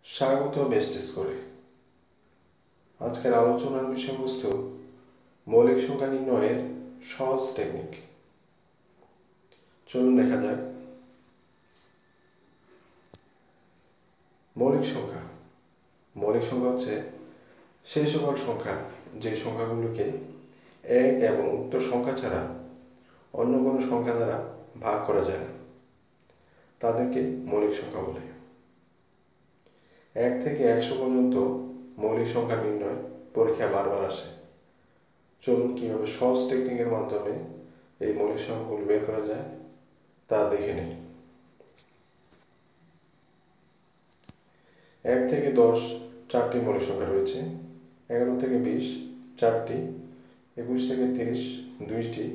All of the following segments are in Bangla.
স্বাগত বেস্ট স্কোরে। আজকের আলোচনার বিষয়বস্তু মৌলিক সংখ্যা নির্ণয়ের সহজ টেকনিক। চলুন দেখা যাক। মৌলিক সংখ্যা হচ্ছে সেই সকল সংখ্যা যে সংখ্যাগুলোকে এক এবং উক্ত সংখ্যা ছাড়া অন্য কোনো সংখ্যা দ্বারা ভাগ করা যায় না, তাদেরকে মৌলিক সংখ্যা বলে। 1 থেকে 100 পর্যন্ত মৌলিক সংখ্যা নির্ণয় পরীক্ষায় বারবার আসে। চলুন কীভাবে সহজ টেকনিকের মাধ্যমে এই মৌলিক সংখ্যাগুলো বের করা যায় তা দেখে নিই। 1 থেকে 10 4টি মৌলিক সংখ্যা রয়েছে, 11 থেকে 20 4টি, 21 থেকে 30 2টি,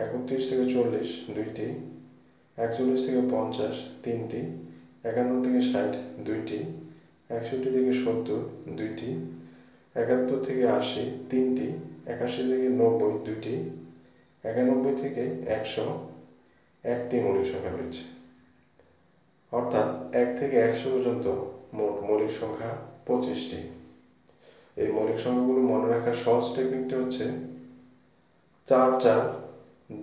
31 থেকে 40 2টি, 41 থেকে 50 3টি, 51 থেকে 60 2টি, 61 থেকে 70 2টি, 71 থেকে 80 3টি, 81 থেকে 90 2টি, 91 থেকে 100 1টি মৌলিক সংখ্যা রয়েছে। অর্থাৎ 1 থেকে 100 পর্যন্ত মোট মৌলিক সংখ্যা 25টি। এই মৌলিক সংখ্যাগুলো মনে রাখার সহজ টেকনিকটি হচ্ছে 4 4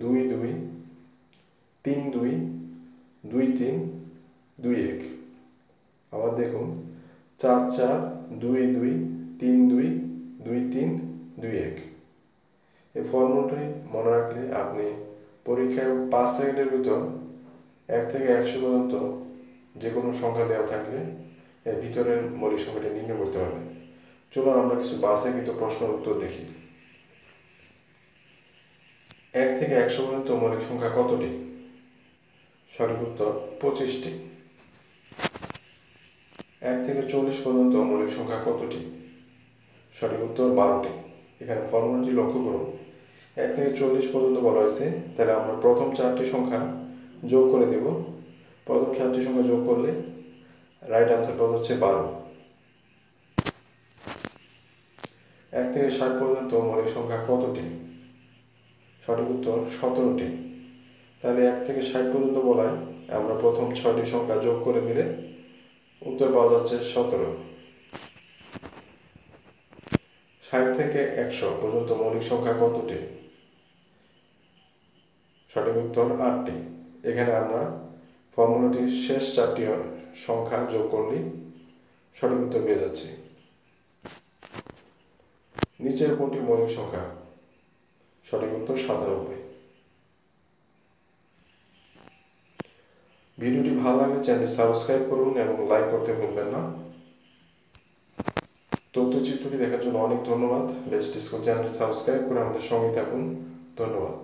2 2 3 2 2 3 2 1। আবার দেখুন 4 4 2 2 3 2 2 3 2 1। এই ফর্মুলাটি মনে রাখলে আপনি পরীক্ষায় 5 সেকেন্ডের ভিতর 1 থেকে 100 পর্যন্ত যে কোনো সংখ্যা দেওয়া থাকলে এর ভিতরের মৌলিক সংখ্যাটি নির্ণয় করতে পারবেন। চলুন আমরা কিছু বাছাইকৃত প্রশ্নের উত্তর দেখি। 1 থেকে 100 পর্যন্ত মৌলিক সংখ্যা কতটি? সঠিক উত্তর 25টি। 1 থেকে 40 পর্যন্ত মৌলিক সংখ্যা কতটি? সঠিক উত্তর 12টি। এখানে ফর্মুলাটি লক্ষ্য করুন। 1 থেকে 40 পর্যন্ত বলা হয়েছে, তাহলে আমরা প্রথম 4টি সংখ্যা যোগ করে দেব। প্রথম 4টি সংখ্যা যোগ করলে রাইট আনসার পাওয়া যাচ্ছে 12। 1 থেকে 60 পর্যন্ত মৌলিক সংখ্যা কতটি? সঠিক উত্তর 17টি। তাহলে 1 থেকে 60 পর্যন্ত বলায় আমরা প্রথম 6টি সংখ্যা যোগ করে দিলে উত্তর পাওয়া যাচ্ছে 17। 60 থেকে 100 পর্যন্ত মৌলিক সংখ্যা কতটি? সঠিক উত্তর 8টি। এখানে আমরা ফর্মুলাটির শেষ 4টি সংখ্যা যোগ করলে সঠিক উত্তর পেয়ে যাচ্ছি। নিচের কোনটি মৌলিক সংখ্যা? সঠিক উত্তর 97। ভিডিওটি ভালো লাগলে চ্যানেলটি সাবস্ক্রাইব করুন এবং লাইক করতে ভুলবেন না। তথ্যচিত্রটি দেখার জন্য অনেক ধন্যবাদ। বেস্ট স্কুল চ্যানেলটি সাবস্ক্রাইব করে আমাদের সঙ্গে থাকুন। ধন্যবাদ।